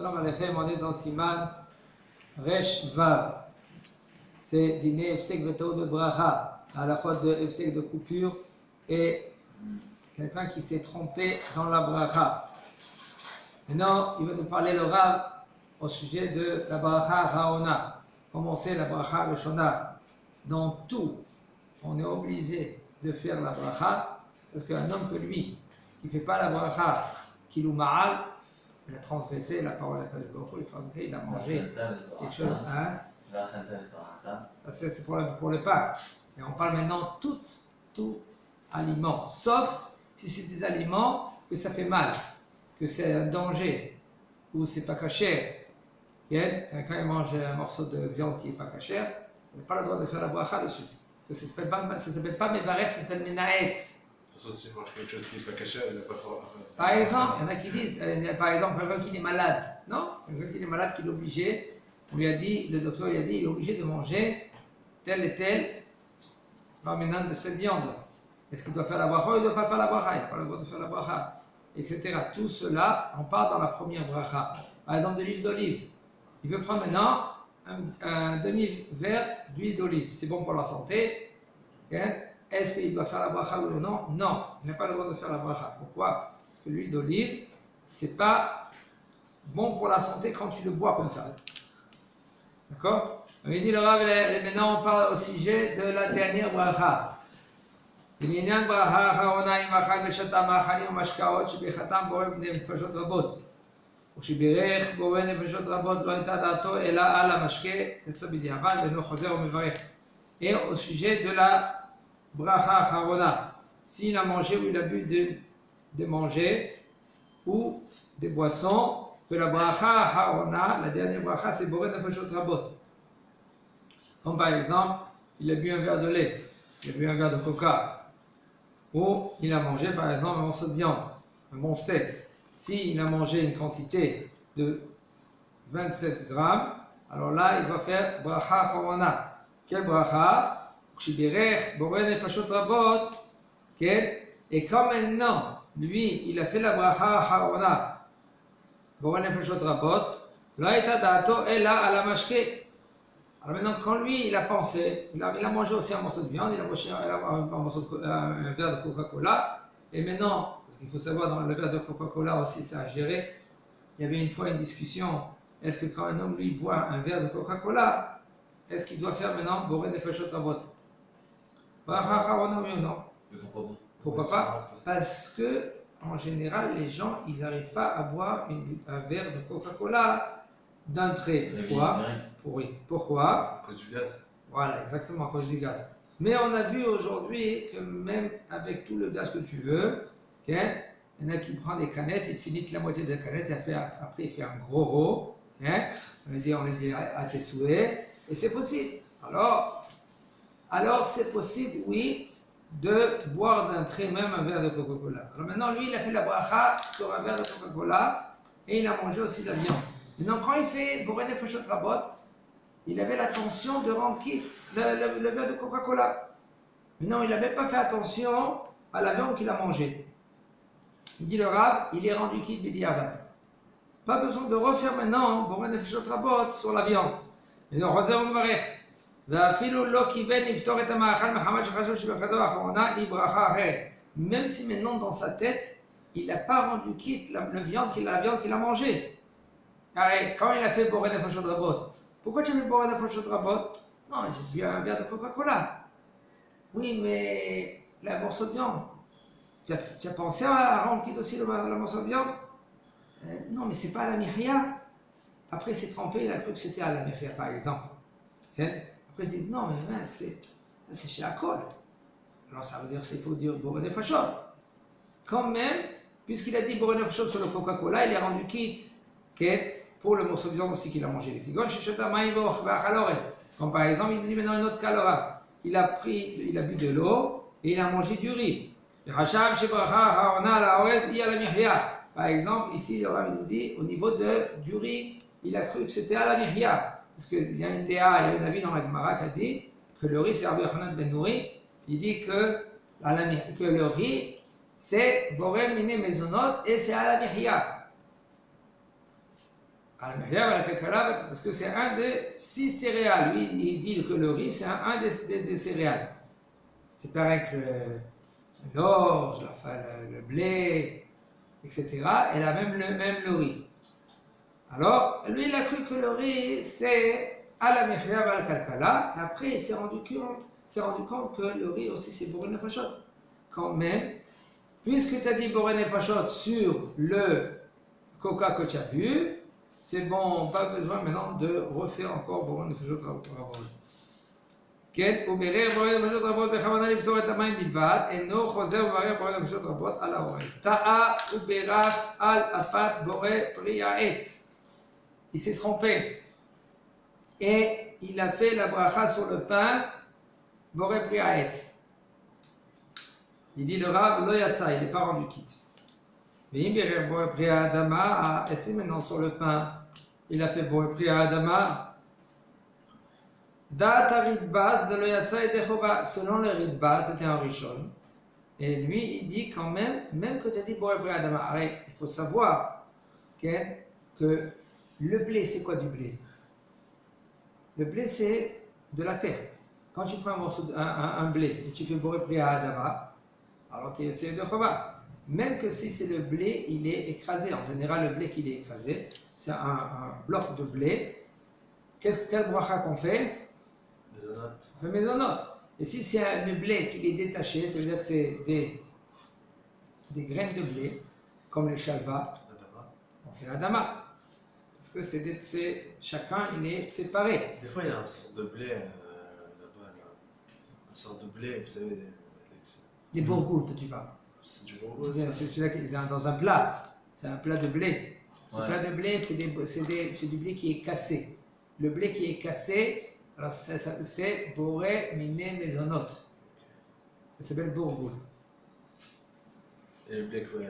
Shalom Aleichem, on est dans Siman Resh Vav. C'est dîner Efsek Vetao de Bracha, à la fois de Efsek de coupure et quelqu'un qui s'est trompé dans la Bracha. Maintenant, il va nous parler le Rav au sujet de la Bracha Raona. Comment c'est la Bracha Rishona? Dans tout, on est obligé de faire la Bracha parce qu'un homme que lui, qui ne fait pas la Bracha, qui loue Ma'al, il a transgressé la parole de Kadosh Baruch Hu, il a transgressé, il a mangé quelque chose. Hein? Ça c'est pour le pain. Et on parle maintenant tout aliment, sauf si c'est des aliments que ça fait mal, que c'est un danger, ou c'est pas caché. Quand il mange un morceau de viande qui n'est pas caché, il n'a pas le droit de faire la bracha dessus. Ça ne s'appelle pas Mevarech, ça s'appelle Menaetz. De toute façon, si mange quelque chose qui n'est pas caché, il n'a pas fort. Par exemple, il y en a qui disent, par exemple, quelqu'un qui est malade, non? Quelqu'un qui est malade, qui est obligé, on lui a dit, le docteur lui a dit, il est obligé de manger tel et tel ramenant de cette viande. Est-ce qu'il doit faire la bracha ou il ne doit pas faire la bracha? Il n'a pas le droit de faire la bracha, etc. Tout cela, on parle dans la première bracha. Par exemple, de l'huile d'olive. Il veut prendre maintenant un demi-verre d'huile d'olive. C'est bon pour la santé. Est-ce qu'il doit faire la bracha ou non? Non, il n'a pas le droit de faire la bracha. Pourquoi? Parce que l'huile d'olive, c'est pas bon pour la santé quand tu le bois comme ça. D'accord? Il dit le Rav, maintenant on parle au sujet de la dernière bracha. לעניין ברכה האחרונה אם אכל ושתה מאכלים ומשקאות שברכתם בורא בני נפשות רבות ושברך בורא נפשות רבות לא הייתה דעתו אלא על המשקה יצא בדיעבד ואינו חוזר ומברך. Et au sujet de la bracha acharona, s'il a mangé ou il a bu de manger ou des boissons, que la bracha acharona, la dernière bracha, c'est boré nefashot rabot. Comme par exemple, il a bu un verre de lait, il a bu un verre de coca, ou il a mangé par exemple un morceau de viande, un bon steak. S'il a mangé une quantité de 27 grammes, alors là, il va faire bracha acharona. Quel bracha? Et comme maintenant, lui, il a fait la bracha acharona, alors maintenant, quand lui, il a pensé, il a mangé aussi un morceau de viande, il a mangé un verre de Coca-Cola, et maintenant, parce qu'il faut savoir, dans le verre de Coca-Cola aussi, ça a géré, il y avait une fois une discussion, est-ce que quand un homme, lui, boit un verre de Coca-Cola, est-ce qu'il doit faire maintenant Boré Nefashot Rabot? Bracha acharona, oui ou non? Pourquoi pas? Parce que, en général, les gens, ils n'arrivent pas à boire un verre de Coca-Cola d'un trait. Pourquoi? Pourquoi? À cause du gaz. Voilà, exactement, à cause du gaz. Mais on a vu aujourd'hui que même avec tout le gaz que tu veux, il y en a qui prend des canettes, il finit la moitié de la canette, après il fait un gros rot. On lui dit à tes souhaits, et c'est possible. Alors c'est possible, oui, de boire d'un trait même un verre de Coca-Cola. Alors maintenant, lui, il a fait la bracha sur un verre de Coca-Cola, et il a mangé aussi de la viande. Maintenant, quand il fait Boré Nefashot Rabot, il avait l'intention de rendre quitte le verre de Coca-Cola. Maintenant, il n'avait pas fait attention à la viande qu'il a mangée. Il dit le Rav, il est rendu quitte B'diavad. Pas besoin de refaire maintenant Boré Nefashot Rabot sur la viande. Mais non, Roser Umarech. Même si maintenant dans sa tête, il n'a pas rendu quitte la viande qu'il a mangée. Quand il a fait Boré Nefashot Rabot, pourquoi tu as fait Boré Nefashot Rabot? Non, j'ai bu un verre de Coca-Cola. Oui, mais la morceau de viande, tu as pensé à rendre quitte aussi le morceau de viande? Non, mais c'est pas à la mihya. Après, il s'est trompé, il a cru que c'était à la mihya, par exemple. Après, il dit non, mais c'est chez Akol. Alors, ça veut dire qu'il faut dire Boré Nefashot. Quand même, puisqu'il a dit Boré Nefashot sur le Coca-Cola, il est rendu quitte. Pour le morceau de viande aussi qu'il a mangé. Comme par exemple, il dit maintenant un autre calora. Il a bu de l'eau et il a mangé du riz. Par exemple, ici, le Rav nous dit, au niveau du riz, il a cru que c'était à la mihya. Parce qu'il y a une déa, il y a un avis dans la Gemara qui a dit que le riz, c'est Rabbi Yochanan ben Nouri, il dit que le riz, c'est Boré Mine Mezonot et c'est à la mihya. Parce que c'est un des 6 céréales. Lui, il dit que le riz, c'est un des céréales. C'est pareil que l'orge, enfin, le blé, etc. Elle a même le riz. Alors, lui, il a cru que le riz, c'est à la mechia al kalkala. Après, il s'est rendu compte que le riz aussi, c'est boré nefashot. Quand même, puisque tu as dit boré nefashot sur le coca que tu as bu, c'est bon, pas besoin maintenant de refaire encore boré nefashot rabot. כן, ובירר בורא נפשות רבות בכוונה לפתור את המים בלבד, אינו חוזר וברר בורא נפשות רבות על האורז. טעה וברך על אפת בורא פרי העץ. Il s'est trompé. Et il a fait la bracha sur le pain, boré pri haetz. Il dit le Rav, lo yatsa, il n'est pas rendu quitte. Mais il birer boré pri adama, et si maintenant sur le pain, il a fait boré pri adama, Da'at Ritbaz de l'Oyatsa et Dechova, selon le Ritbaz, c'était un Rishon. Et lui, il dit quand même que tu as dit Boré Bré Adama, arrête, il faut savoir que le blé, c'est quoi du blé? Le blé, c'est de la terre. Quand tu prends un blé et tu fais Boré Bré Adama, alors tu es Dechova. Même que si c'est le blé, il est écrasé. En général, le blé qu'il est écrasé, c'est un bloc de blé. Quel bracha qu'on fait? On fait mésonote. Et si c'est le blé qui est détaché, ça veut dire que c'est des graines de blé, comme le chalva, on fait adama. Parce que chacun il est séparé. Des fois, il y a une sorte de blé là-bas, une sorte de blé, vous savez. Des bourgoules, tu parles. C'est du bourgoule. C'est celui-là qui est dans un plat. C'est un plat de blé. Ce Ouais. plat de blé, c'est du blé qui est cassé. Le blé qui est cassé, alors c'est boré miné mezonot. Ça s'appelle bourgoule. Et le blé, quoi,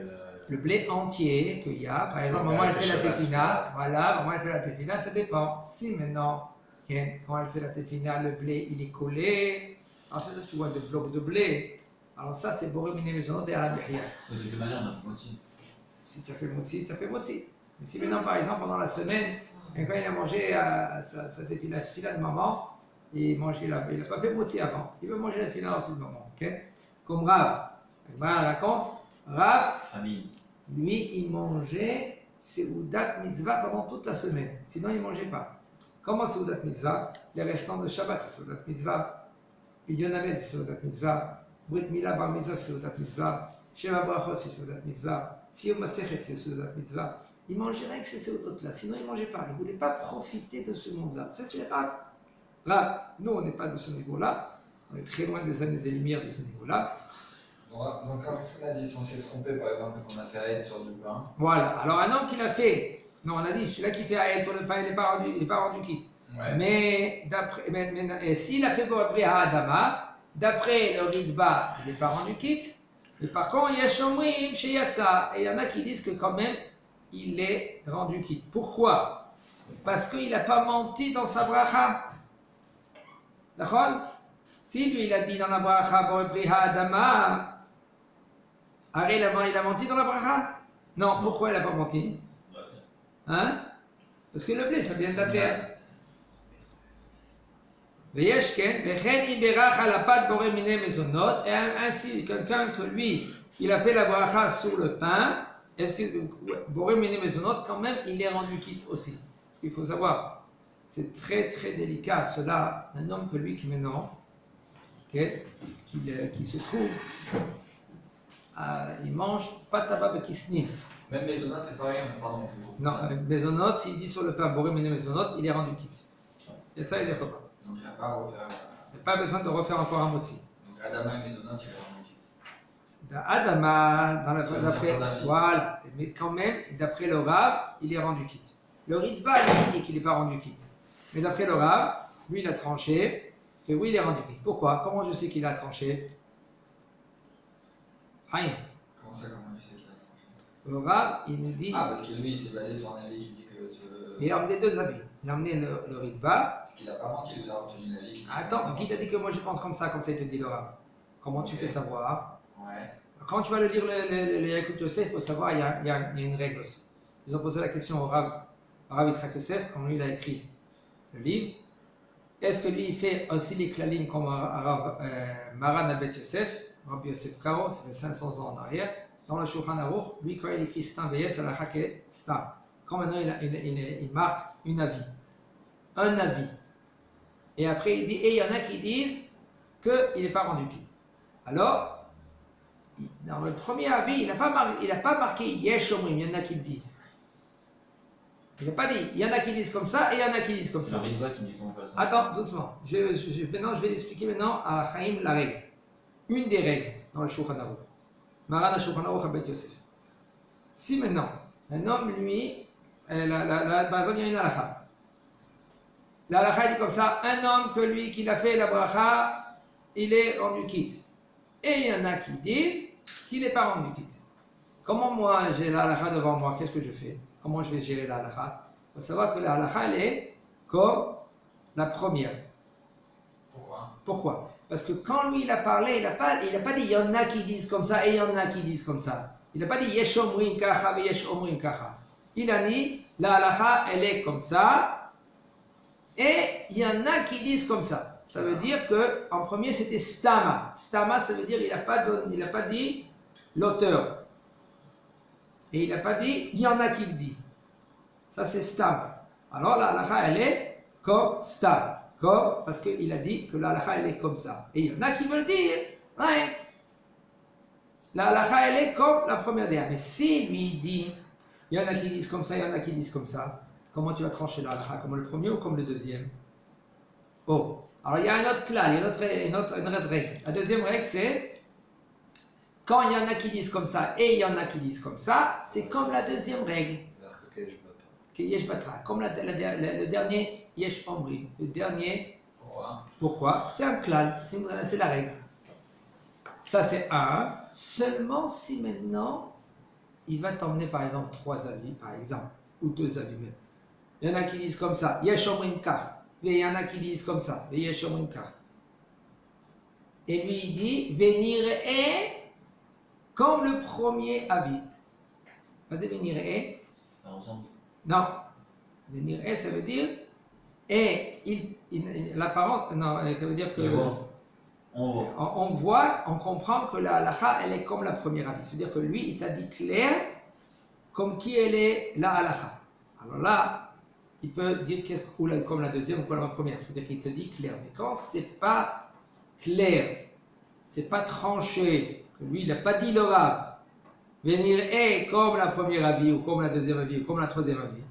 Le blé entier qu'il y a, par exemple, maman elle fait la tefina, voilà, maman elle fait la tefina, ça dépend. Si maintenant, quand elle fait la tefina, le blé il est collé, ensuite tu vois des blocs de blé, alors ça c'est boré miné mezonot et à la bihya. De toute manière, on a fait moitié. Si ça fait motzi, ça fait motzi. Mais si maintenant, par exemple, pendant la semaine, et quand il a mangé sa tefila de maman, il n'a pas fait motzi avant, il veut manger la tefila aussi de maman, ok? Comme Rav, Rav raconte, Rav, Famille. lui, il mangeait Seudat Mitzvah pendant toute la semaine. Sinon, il ne mangeait pas. Comment Seudat Mitzvah? Les restants de Shabbat, c'est Seudat Mitzvah. Pidyon Avel, c'est Seudat Mitzvah. Brit Mila Bar Mitzvah, c'est Seudat Mitzvah. Shema Brachot, c'est Seudat Mitzvah. Siyum Masechet, c'est Seudat Mitzvah. Il mangeait avec ces Seudot-là. Sinon, il ne mangeait pas. Il ne voulait pas profiter de ce monde-là. Ça, c'est Rav. Rav, nous, on n'est pas de ce niveau-là. On est très loin des années des lumières de ce niveau-là. Donc, comme on a dit, si on s'est trompé, par exemple, qu'on a fait aide sur du pain. Voilà. Alors, un homme qui l'a fait, non, on a dit, celui-là qui fait aïe sur le pain, il n'est pas rendu quitte. Ouais. Mais s'il a fait Boré Adama, d'après le Ritba, il n'est pas rendu quitte. Et par contre, il y a Shomrim chez Yatsa. Et il y en a qui disent que quand même, il est rendu quitte. Pourquoi? Parce qu'il n'a pas menti dans sa bracha. D'accord? Si lui, il a dit dans la bracha Boré Adama, il a menti dans la bracha? Non, pourquoi il n'a pas menti? Hein? Parce que le blé, ça vient de la terre. Et ainsi, quelqu'un que lui, il a fait la bracha sur le pain, est-ce que Boré Miné Mezonot, quand même, il est rendu quitte aussi? Parce qu'il faut savoir, c'est très très délicat, cela, un homme que lui qui maintenant, qui se trouve, il mange pas tabac de kisni. Même Maisonnat, c'est pareil, pardon. Non, Mezonot, s'il dit sur le pain Boré Miné Mezonot, il est rendu quitte. Et ça, il est repas. Donc, il n'y a pas à refaire. Il n'y a pas besoin de refaire encore un motzi. Donc, Adama et Maisonnat, il est rendu quitte. Adama, certains avis. voilà, mais quand même, d'après le Rav, il est rendu quitte. Le Ritva, lui, dit qu'il n'est pas rendu quitte. Mais d'après le Rav, lui, il a tranché, que oui, il est rendu quitte. Pourquoi? Comment je sais qu'il a tranché? Haïm. Comment ça, comment tu sais qu'il a tranché? Le Rav, il nous dit, Ah, parce que lui, il s'est basé sur un avis qui dit que il a emmené deux avis. Il a emmené le Ritva. Parce qu'il n'a pas menti, il a obtenu l'avis qui dit. Attends, qui t'a dit que moi je pense comme ça il te dit le Rav? Comment tu Ok. peux savoir? Ouais. Quand tu vas le lire le Yakut Yosef, il faut savoir, il y a une règle aussi. Ils ont posé la question au Rav Rav Yitzhak Yosef, quand lui il a écrit le livre, est-ce que lui il fait aussi les klalim comme Maran Abet Yosef, Rabbi Yosef Karo, ça fait 500 ans en arrière, dans le Shulchan Aruch, lui quand il écrit Stam Beyes, à la Hake Stam. Quand maintenant il marque un avis. Et après il dit, et il y en a qui disent qu'il n'est pas rendu quitte. Alors, dans le premier avis, il n'a pas marqué Yesh Omrim, il y en a qui le disent. Il n'a pas dit, il y en a qui disent comme ça et il y en a qui disent comme C'est ça. un Ritva qui dit comment faire ça. Attends, doucement. Maintenant, je vais l'expliquer maintenant à Chaim la règle. Une des règles dans le Shulchan Aruch. Maran Shulchan Aruch Abet Yosef. Si maintenant, un homme, lui, par exemple, il y a une halakha. La halakha dit comme ça, un homme que lui, qu'il a fait la bracha, il est rendu quitte. Et il y en a qui disent qu'il n'est pas rendu quitte. Comment moi, j'ai la halakha devant moi, qu'est-ce que je fais? Comment je vais gérer la halakha? Il faut savoir que la halakha, elle est comme la première. Pourquoi? Parce que quand lui, il a parlé, il n'a pas dit il y en a qui disent comme ça et il y en a qui disent comme ça. Il n'a pas dit Yesh Omrim Kacha et Yesh Omrim Kacha. Il a dit la halakha, elle est comme ça et il y en a qui disent comme ça. Ça veut dire qu'en premier, c'était Stama. Stama, ça veut dire il n'a pas dit l'auteur. Et il n'a pas dit il y en a qui le dit. Ça, c'est Stama. Alors la halakha, elle est comme Stama. Parce qu'il a dit que la halakha elle est comme ça. Et il y en a qui veulent dire, hein, la halakha elle est comme la première des. Mais si lui dit, il y en a qui disent comme ça, il y en a qui disent comme ça, comment tu vas trancher la halakha? Comme le premier ou comme le deuxième? Oh, alors il y a un autre clan, il y a une autre règle. La deuxième règle c'est, quand il y en a qui disent comme ça et il y en a qui disent comme ça, c'est comme la deuxième règle. Yesh Batra, comme le dernier Yesh Omri. Le dernier, pourquoi? C'est un klal, c'est la règle. Ça c'est un. Seulement si maintenant, il va t'emmener par exemple 3 avis, par exemple, ou 2 avis même. Il y en a qui disent comme ça, Yesh Omrim Kar. Mais il y en a qui disent comme ça, Yesh Omrim Kar. Et lui il dit, venir est comme le premier avis. Vas-y, venir est. Non, venir est, ça veut dire, et l'apparence, non, ça veut dire que on voit, on comprend que la halakha, elle est comme la première avis. C'est-à-dire que lui, il t'a dit clair, comme qui elle est la halakha. Alors là, il peut dire comme la deuxième ou comme la première. C'est-à-dire qu'il te dit clair. Mais quand c'est pas clair, c'est pas tranché, que lui, il n'a pas dit le Rav, venir est comme la première avis, ou comme la deuxième avis, ou comme la troisième avis.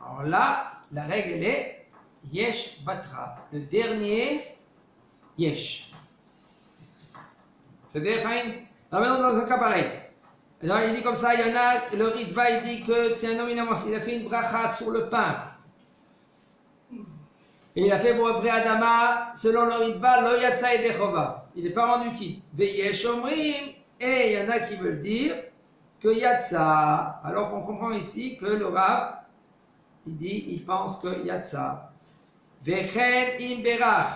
Alors là, la règle elle est Yesh Batra, le dernier Yesh. C'est-à-dire, Chaim, maintenant dans un cas pareil. Alors il dit comme ça, il y en a, le Ritva il dit que c'est un homme il a fait une bracha sur le pain. Et il a fait pour Bré Adama, selon le Ritva, Lo Yatsa et Dechova. Il n'est pas rendu quitte. Veyesh Omrim, et il y en a qui veulent dire que Yatsa. Alors qu'on comprend ici que le Rav, il pense que Yatsa. Vechen im berach,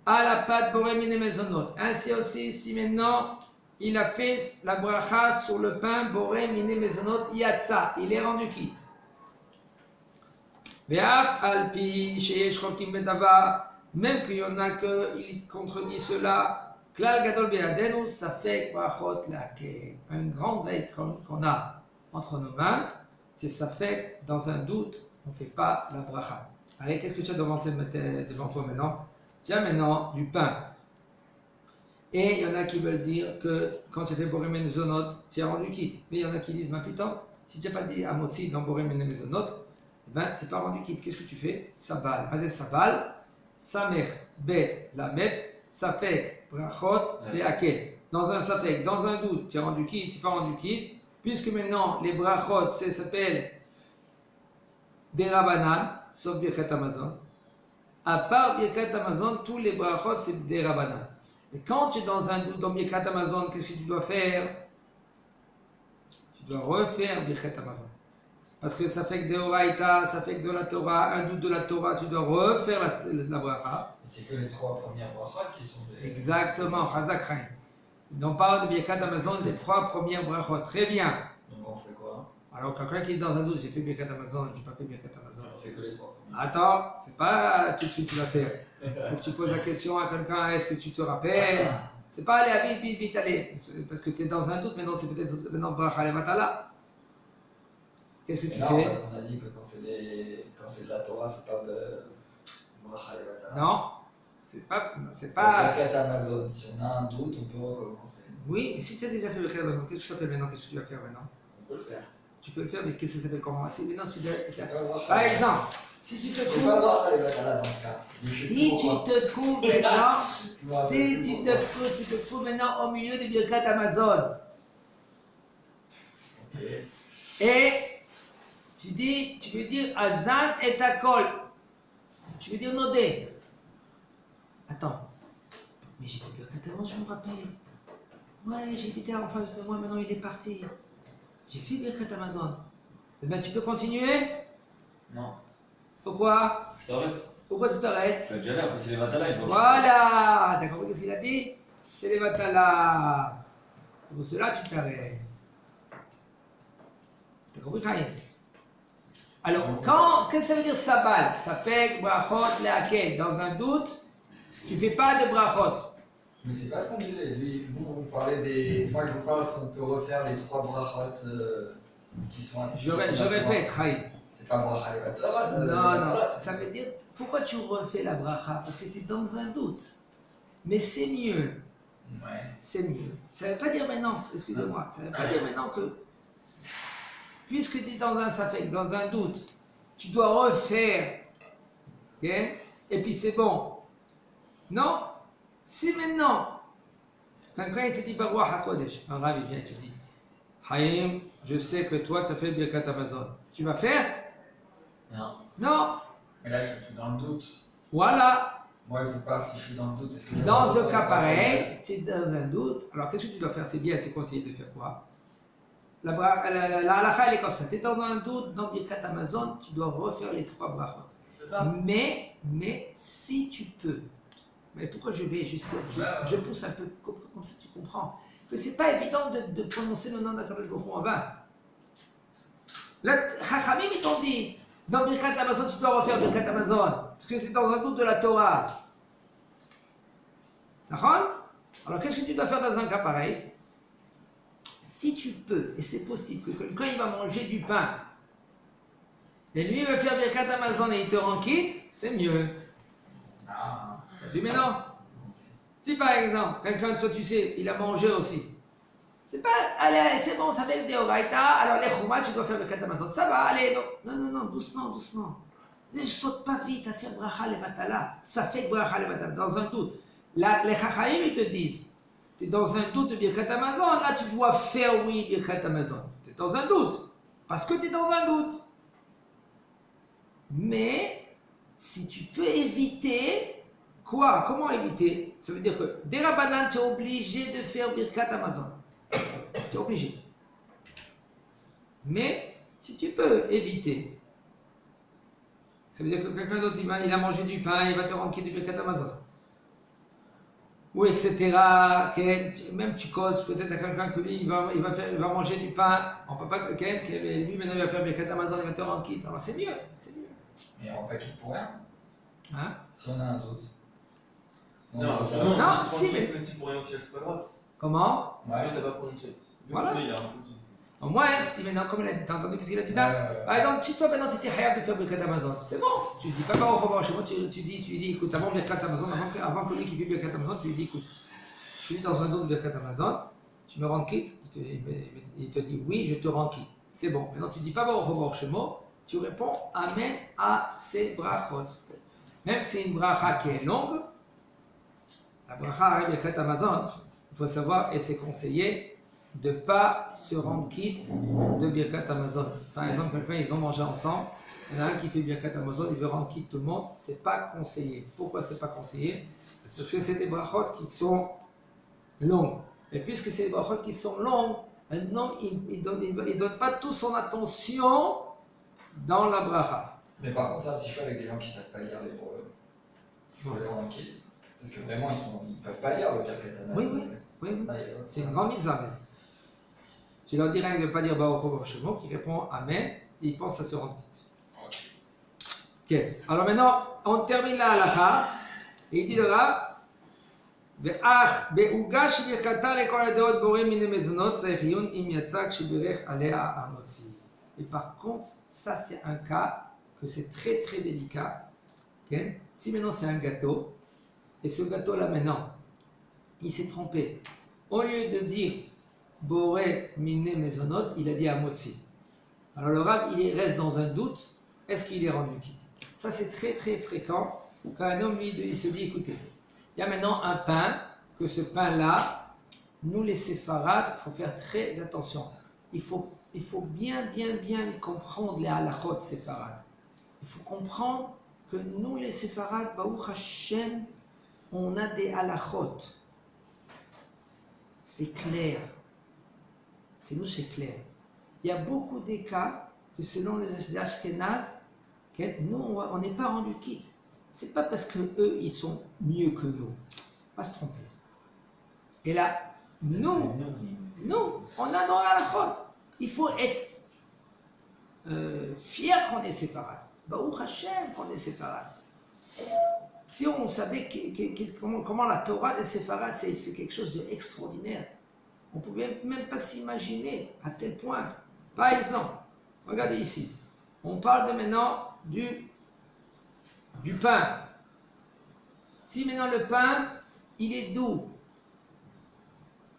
à la pâte boremine mezonot. Ainsi aussi, si maintenant il a fait la bracha sur le pain boremine mezonot, Yatsa, il est rendu quitte. Ve'af alpi sheyesh chokim bedava, même qu'il y en a qui contredisent cela. Klal gadol be'adenu, ça fait brachot laquelle. Un grand règle qu'on a entre nos mains, c'est ça fait dans un doute, on ne fait pas la bracha. Allez, qu'est-ce que tu as devant toi maintenant? Tiens maintenant du pain. Et il y en a qui veulent dire que quand tu fais Boremen Zonot, tu es rendu quitte. Mais il y en a qui disent, ma putain, si tu n'as pas dit Amotzi dans Boremen Zonot, eh ben, tu n'es pas rendu quitte. Qu'est-ce que tu fais? Sabal. Mazé Sabal, Samer, Bet, Lamet, Safek, Brachot, Leakel. Dans un Safek, dans un doute, tu es rendu quitte, tu n'es pas rendu quitte. Puisque maintenant, les Brachot, ça s'appelle des Rabanan, sauf Birkat Amazon. À part Birkat Amazon, tous les Brachot, c'est des Rabanan. Mais quand tu es dans un doute dans Birkat Amazon, qu'est-ce que tu dois faire? Tu dois refaire Birkat Amazon. Parce que ça fait que des Oraïta, ça fait que de la Torah, un doute de la Torah, tu dois refaire la bracha. C'est que les 3 premières brachot qui sont des... Exactement, Chazak Chaim. On parle de Birkat Amazon, des 3 premières brachot. Très bien. Donc on fait quoi? Alors, quelqu'un qui est dans un doute, j'ai fait Birkat Amazon, j'ai pas fait Birkat Amazon. On fait que les 3 premiers. Attends, c'est pas tout de suite que tu vas faire. Faut que tu poses la question à quelqu'un, est-ce que tu te rappelles? C'est pas aller à vite, allez. Parce que tu es dans un doute, maintenant c'est peut-être maintenant Bracha Levatala. Qu'est-ce que tu Non, fais? parce qu'on a dit que quand c'est de la Torah, c'est pas le bracha levatala. Non, c'est pas. Birkat Amazon, si on a un doute, on peut recommencer. Oui, mais si tu as déjà fait Birkat Amazon, qu'est-ce que ça s'appelle maintenant? Qu'est-ce que tu vas faire maintenant? On peut le faire. Tu peux le faire, mais qu'est-ce que ça s'appelle comment? Maintenant, tu dois. C'est pas le bracha. Par exemple, si tu te C'est pas le trouves. bracha levatala dans ce cas. Si tu te trouves maintenant. Si tu te trouves maintenant au milieu de Birkat Amazon. Ok. Et tu veux dire Azan et Takol. Tu veux dire Nodé. Attends. Mais j'ai fait Birkat Amazon, je me rappelle. Ouais, j'ai été en face de moi, maintenant il est parti. J'ai fait Birkat Amazon. Eh bien, tu peux continuer? Non, Pourquoi? je t'arrête. Pourquoi tu t'arrêtes? Je l'ai déjà fait, après c'est les Vatala, il faut le Voilà. T'as compris ce qu'il a dit? C'est les Vatala. Pour cela, tu t'arrêtes. T'as compris, Chaim? Alors, qu'est-ce que ça veut dire sabal? Ça fait brachot leakel. Dans un doute, tu fais pas de brachot. Mais c'est pas ce qu'on disait. Lui, vous parlez des. Moi, je vous parle si on peut refaire les 3 brachot qui sont. Je répète, Chaim. C'est pas bracha levatala. Non, ça veut dire, pourquoi tu refais la bracha? Parce que tu es dans un doute. Mais c'est mieux. Ouais. C'est mieux. Ça ne veut pas dire maintenant, excusez-moi, ça ne veut pas dire maintenant que, puisque tu es dans un safek, dans un doute, tu dois refaire, ok? Et puis c'est bon. Non? Si maintenant, quelqu'un il te dit Baruch HaKodesh, un rave il vient et te dit, Haïm, je sais que toi tu as fait Birkat Amazon. Tu vas faire? Non. Non? Mais là, je suis plus dans le doute. Voilà. Moi, je vous parle si je suis dans le doute. Est-ce que Dans un cas pareil, c'est dans un doute. Alors, qu'est-ce que tu dois faire? C'est bien, c'est conseillé de faire quoi? La halakha, elle est comme ça. Tu es dans un doute, dans Birkat Amazon, tu dois refaire les 3 brachot. C'est ça. Mais, si tu peux. Mais pourquoi je vais jusqu'à. Je pousse un peu, comme ça tu comprends. Que c'est pas évident de prononcer le nom d'Akadosh Baruch Hu en vain. Là, Chachamim, ils t'ont dit, dans Birkat Amazon, tu dois refaire Birkat Amazon. Parce que c'est dans un doute de la Torah. D'accord? Alors qu'est-ce que tu dois faire dans un cas pareil? Si tu peux, et c'est possible que quelqu'un il va manger du pain, et lui il va faire Birkat Amazon et il te rend quitte, c'est mieux. Ah. T'as vu maintenant? Si par exemple, quelqu'un, toi tu sais, il a mangé aussi. C'est pas, allez, c'est bon, ça fait des oraita, alors les choumas, tu dois faire Birkat Amazon. Ça va, allez, non, doucement. Ne saute pas vite à faire Bracha Levatala. Ça fait Bracha Levatala, dans un doute. Là, les Chachaïm, ils te disent, tu es dans un doute de Birkat Amazon, là tu dois faire oui Birkat Amazon. Tu es dans un doute, parce que tu es dans un doute. Mais, si tu peux éviter, quoi? Comment éviter? Ça veut dire que, dès la banane, tu es obligé de faire Birkat Amazon. Tu es obligé. Mais, si tu peux éviter, ça veut dire que quelqu'un d'autre, il a mangé du pain, il va te rendre quitte du Birkat Amazon. Ou etc. Même tu causes peut-être à quelqu'un que lui, il va manger du pain. On peut pas que lui maintenant il va faire Birkat Amazon, il va te rendre quitte. Alors c'est mieux. Mais on pas quitte pour rien. Hein? Si on a un doute. Non, mais si pour rien au final, c'est pas grave. Comment? Ouais, t'as pas prononcé. Voilà. Au moins, si maintenant, comme il a dit, t'as entendu ce qu'il a dit là? Par exemple, si toi maintenant tu étais hayab de faire Birkat Amazon, c'est bon. Tu dis pas au revoir chez moi, tu dis, écoute, avant Birkat Amazon, avant que lui qui fait Birkat Amazon, tu lui dis, écoute, je suis dans un doute de Birkat Amazon, tu me rends quitte? Il te dit, oui, je te rends quitte. C'est bon. Maintenant, tu dis pas au revoir chez moi, tu réponds Amen à ces brachot. Même si c'est une bracha qui est longue, la bracha à Birkat Amazon, il faut savoir, et c'est conseillé, de ne pas se rendre quitte de Birkat Amazon. Par exemple, quelqu'un, ils ont mangé ensemble, il y en a un qui fait Birkat Amazon, il veut rendre quitte tout le monde, c'est pas conseillé. Pourquoi c'est pas conseillé? Parce que c'est des brachot qui sont longues. Et puisque c'est des brachot qui sont longues, maintenant, il donne pas toute son attention dans la bracha. Mais par contre, là, si je suis avec des gens qui ne savent pas lire l'hébreu, je peux les rendre quitte. Parce que vraiment, ils ne peuvent pas lire le Birkat Amazon. Oui. Là, C'est une grande mitzvah même. Tu leur diras de ne pas dire Baruch Hu Baruch Shemo, qui répond Amen, et il pense à se rendre quitte. Ok. Alors maintenant, on termine la halakha, et il dit le Rav, ואך בעוגה שברכתה לכל הדעות בורא מן המזונות צריך עיון אם יצא כשבירך עליה המוציא. Et par contre, ça c'est un cas que c'est très très délicat. Okay? Si maintenant c'est un gâteau, et ce gâteau là maintenant, il s'est trompé. Au lieu de dire Boré Mine Mezonot, il a dit Amotsi. Alors le Rav, il reste dans un doute, est-ce qu'il est rendu quitte? Ça c'est très très fréquent, quand un homme lui, il se dit écoutez, il y a maintenant un pain, que ce pain-là, nous les séfarades, il faut faire très attention. Il faut bien comprendre les halachot séfarades. Il faut comprendre que nous les séfarades, Baruch Hashem, on a des halachot. C'est clair. C'est nous, c'est clair. Il y a beaucoup de cas que selon les Ashkénazes, nous, on n'est pas rendu quitte. C'est pas parce que eux, ils sont mieux que nous. Pas se tromper. Et là, nous, on a dans la halachot. Il faut être fier qu'on est séparés. Baruch Hashem qu'on est séparés. Si on savait comment la Torah des séparés, c'est quelque chose d'extraordinaire. On ne pouvait même pas s'imaginer à tel point. Par exemple, regardez ici. On parle maintenant du pain. Si maintenant le pain, il est doux.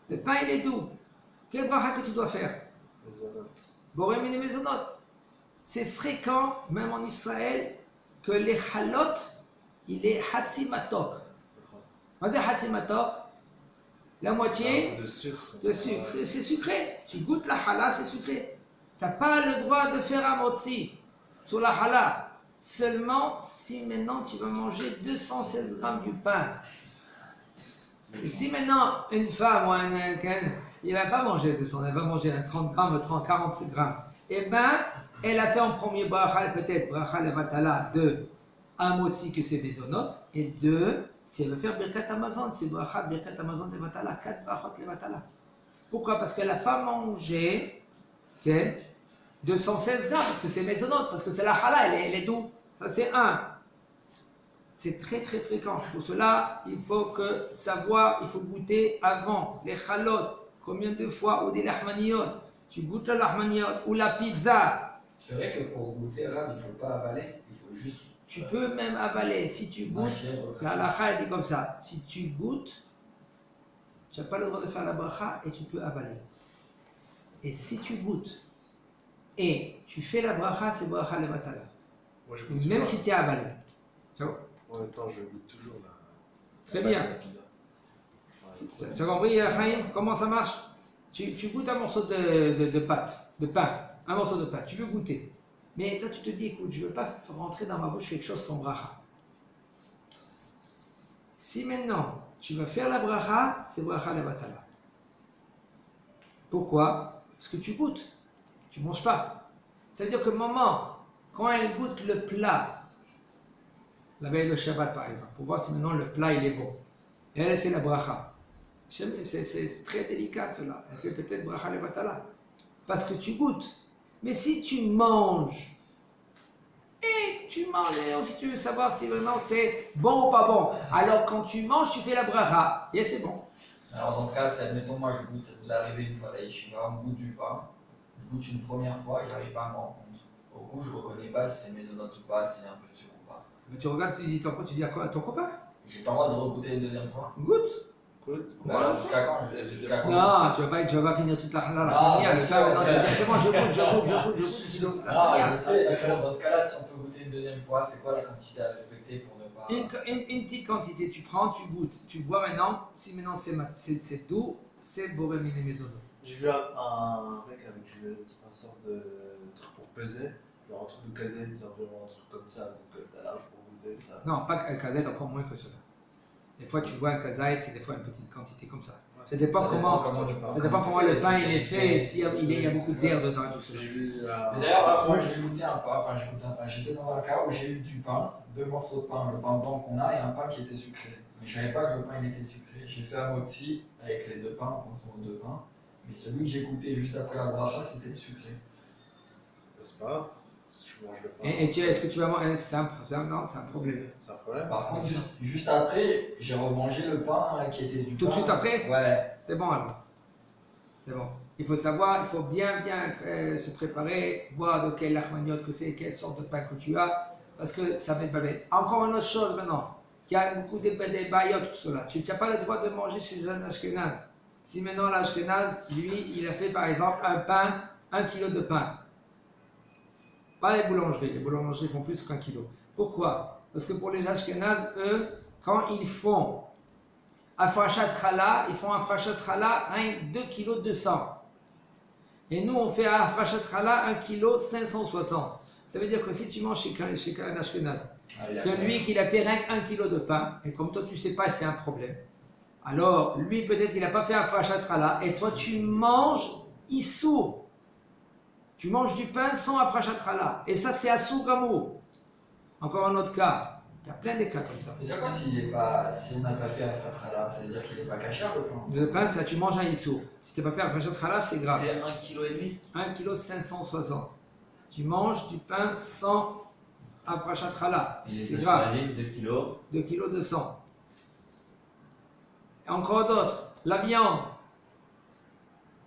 Le pain, il est doux. Quel bracha que tu dois faire? Boré mine mezonot. C'est fréquent, même en Israël, que les halot, il est hatsi matok. Qu'est-ce que c'est hatsi matok? La moitié de sucre. C'est sucré. Tu goûtes la challah, c'est sucré. Tu n'as pas le droit de faire un motzi sur la challah. Seulement si maintenant tu vas manger 216 grammes du pain. Et si maintenant une femme ou un il ne va pas manger 200, elle va manger un 30 grammes, 47 grammes. Eh bien, elle a fait en premier bracha, peut-être bracha levatala de un motzi que c'est bezonot, et deux, si elle veut faire birkat Amazon, c'est bracha birkat Amazon levatala, 4 brachot levatala. Pourquoi? Parce qu'elle n'a pas mangé 216 grammes, parce que c'est bezonot, parce que c'est la challah, elle est douce. Ça c'est un. C'est très très fréquent. Pour cela, il faut savoir, il faut goûter avant les chalot. Combien de fois, ou des lahmaniyot, tu goûtes la lahmaniyot ou la pizza. C'est vrai que pour goûter là, il ne faut pas avaler, il faut juste. Tu peux même avaler. Si tu goûtes, la halakha elle dit comme ça. Si tu goûtes, tu n'as pas le droit de faire la bracha et tu peux avaler. Et si tu goûtes et tu fais la bracha, c'est bracha levatala. Même si tu es avalé. Tu vois? En même temps, je goûte toujours là. Très bien. Tu as compris, Chaim, comment ça marche? Tu goûtes un morceau de pâte, de pain, un morceau de pain, tu veux goûter. Mais toi, tu te dis, écoute, je ne veux pas rentrer dans ma bouche quelque chose sans bracha. Si maintenant, tu vas faire la bracha, c'est bracha levatala. Pourquoi? Parce que tu goûtes, tu ne manges pas. Ça veut dire que maman, quand elle goûte le plat, la veille de Shabbat par exemple, pour voir si maintenant le plat il est bon, et elle fait la bracha. C'est très délicat cela. Elle fait peut-être bracha levatala. Parce que tu goûtes. Mais si tu manges, et tu manges, si tu veux savoir si maintenant c'est bon ou pas bon, alors quand tu manges, tu fais la bracha, et c'est bon. Alors dans ce cas, c'est admettons, moi je goûte, ça vous est arrivé une fois à la yeshiva, on goûte du pain, je goûte une première fois, j'arrive pas à me rendre compte. Au goût, je ne reconnais pas si c'est mésonote ou pas, s'il y a un peu de sucre ou pas. Mais tu regardes, tu dis à quoi? À ton copain? J'ai pas le droit de regoûter une deuxième fois. Goûte. Bah alors jusqu'à quand? Non, tu vas pas finir toute la halal. C'est bon, je goûte. Ah, je sais, d'accord. Dans ce cas-là, si on peut goûter une deuxième fois, c'est quoi la quantité à respecter pour ne pas. Une petite quantité, tu prends, tu goûtes. Tu bois maintenant, si maintenant c'est doux, c'est boré mine maison. J'ai vu un mec avec une sorte de truc pour peser, genre un truc de casette, c'est vraiment un truc comme ça, donc t'as l'âge pour goûter ça. Non, pas un casette, encore moins que cela. Des fois, tu vois un kazaï, c'est des fois une petite quantité comme ça. Ça dépend comment le pain il est fait, s'il y a beaucoup d'air dedans et tout ça. Mais d'ailleurs, moi j'ai goûté un pain, j'étais dans un cas où j'ai eu du pain, 2 morceaux de pain, le pain blanc qu'on a et un pain qui était sucré. Mais je savais pas que le pain il était sucré. J'ai fait un motzi avec les 2 pains, en pensant aux 2 pains. Mais celui que j'ai goûté juste après la bracha, c'était le sucré. C'est pas grave. Si tu manges le pain. Et est-ce que tu vas manger? C'est un problème. C'est un problème. Par contre, juste après, j'ai remangé le pain qui était du Tout de pain. suite après? Ouais. C'est bon alors. C'est bon. Il faut savoir, il faut bien se préparer, voir de quelle lachmaniote que c'est, quelle sorte de pain que tu as, parce que ça va être babé. Encore une autre chose maintenant, il y a beaucoup de bayotes que cela. Tu n'as pas le droit de manger chez un ashkenaz. Si maintenant l'ashkenaz, lui, il a fait par exemple un pain, 1 kilo de pain. Pas les boulangeries font plus qu'1 kilo. Pourquoi? Parce que pour les ashkenaz, eux, quand ils font afrachat challah, ils font afrachat challah 2 kg 200. Et nous, on fait afrachat challah 1 kg 560. Ça veut dire que si tu manges chez un ashkenaz, que lui, qu'il a fait rien qu'1 kg de pain, et comme toi, tu sais pas, c'est un problème. Alors, lui, peut-être qu'il n'a pas fait afrachat challah, et toi, tu manges issour. Tu manges du pain sans afrachat challah. Et ça, c'est assour gamour. Encore un autre cas. Il y a plein de cas comme ça. C'est-à-dire quoi si on n'a pas fait un fratrala, ça veut dire qu'il n'est pas cachère le pain? Le pain, ça, tu manges un issour. Si tu n'as pas fait afrachat challah, c'est grave. C'est 1,5 kg. 1 kg 560. Tu manges du pain sans afrachat challah. Et les C'est grave. ashkenazim, 2 kg. 2 kg 200. Et encore d'autres. La viande.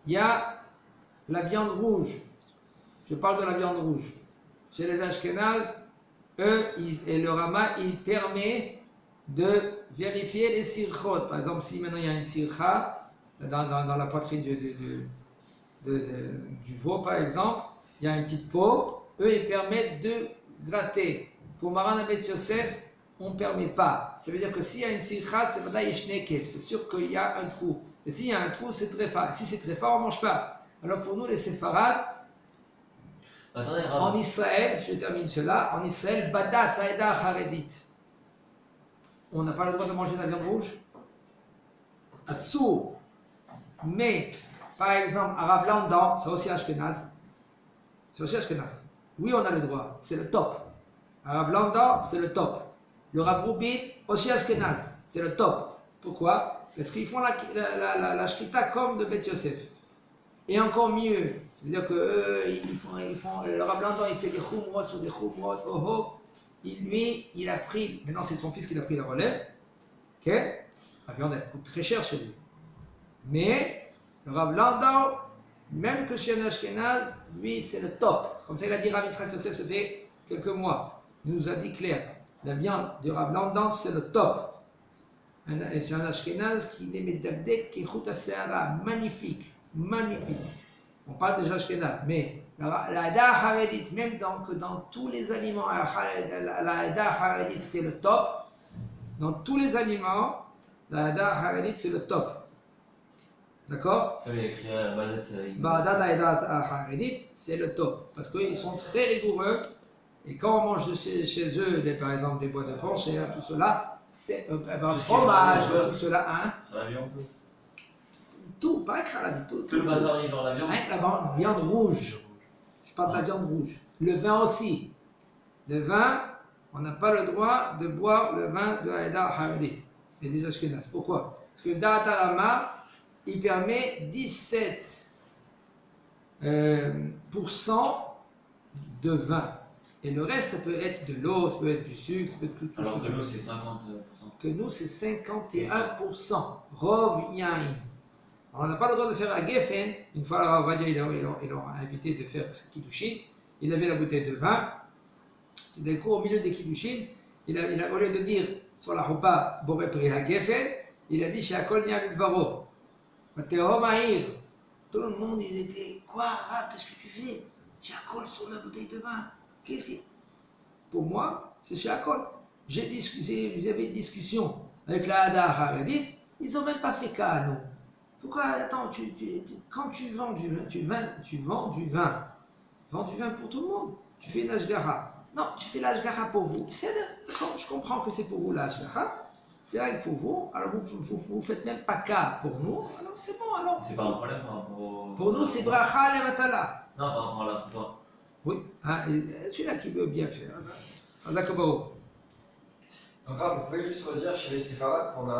Il y a la viande rouge. Je parle de la viande rouge. Chez les Ashkénazes, eux, et le Rama, il permet de vérifier les sirchot. Par exemple, si maintenant il y a une sircha dans la poitrine du veau, par exemple, il y a une petite peau, eux, ils permettent de gratter. Pour Maran Abed Yosef, on ne permet pas. Ça veut dire que s'il y a une sircha, c'est sûr qu'il y a un trou. Et s'il y a un trou, c'est très fort. Si c'est très fort, on ne mange pas. Alors pour nous, les séfarades, Attendez, en Israël, je termine cela, en Israël, Bada Saïda Haredit. On n'a pas le droit de manger de la viande rouge. Assour. Mais, par exemple, arabe landan, c'est aussi Ashkenaz. C'est aussi Ashkenaz. Oui, on a le droit. C'est le top. Arabe landan, c'est le top. Le raboubin, aussi Ashkenaz. C'est le top. Pourquoi? Parce qu'ils font la shrita comme de Beth Yosef. Et encore mieux, c'est-à-dire que ils font le Rav Landan, il fait des khumrot sur des khumrot, il a pris, maintenant c'est son fils qui a pris la relève, ok? La viande elle coûte très cher chez lui. Mais le Rav Landan, même que chez un Ashkenaz, lui c'est le top. Comme ça il a dit Rav Yitzhak Yosef, ça fait quelques mois, il nous a dit clair, la viande du Rav Landan c'est le top. Et c'est un Ashkenaz qui les met d'abdek, qui route à Sahara, magnifique. Magnifique. On parle déjà Ashkenaz, mais la Hada Haredit, même dans tous les aliments, la Hada Haredit c'est le top. Dans tous les aliments, la Hada Haredit c'est le top. D'accord? Ça, il a écrit à Badat. Badat Hada Haredit c'est le top. Parce qu'ils sont très rigoureux. Et quand on mange chez eux, par exemple des bois de ponche et tout cela, c'est fromage, tout cela, hein? La viande. Tout, pas écrasé, tout. Que le basari, genre la viande. La viande rouge. Je parle de la viande rouge. Le vin aussi. Le vin, on n'a pas le droit de boire le vin de Haïda Haredit et des Ashkenaz. Pourquoi? Parce que Da'at Rama, il permet 17% de vin. Et le reste, ça peut être de l'eau, ça peut être du sucre, ça peut être tout. Alors que nous, c'est 50%. Que nous, c'est 51%. Rov Yain. On n'a pas le droit de faire à Geffen. Une fois, Rav Ovadia, ils l'ont invité de faire Kiddushin. Il avait la bouteille de vin. D'un coup, au milieu des Kiddushin, il a, au lieu de dire sur la Choupa, Boré Priha Geffen, il a dit Shakol Nia Vidvaro. Mateo Mahir. Tout le monde, ils étaient quoi, Rav, qu'est-ce que tu fais? Shakol sur la bouteille de vin. Qu'est-ce que c'est? Pour moi, c'est Shakol. J'avais une discussion avec la Hada Haredit, ils n'ont même pas fait cas à nous. Pourquoi, attends, quand tu vends du vin, tu vends du vin. Vends du vin pour tout le monde. Tu fais une ashgara. Non, tu fais l'ashgara pour vous. C'est d'accord, je comprends que c'est pour vous l'ashgara. C'est vrai que pour vous, alors vous faites même pas cas pour nous. Alors c'est bon, alors. C'est pas un problème par rapport au. Pour nous, c'est bracha le matala. Non, par rapport à la toi. Oui, hein, celui-là qui veut bien faire. D'accord. Donc là, vous pouvez juste redire chez les séfarades pour la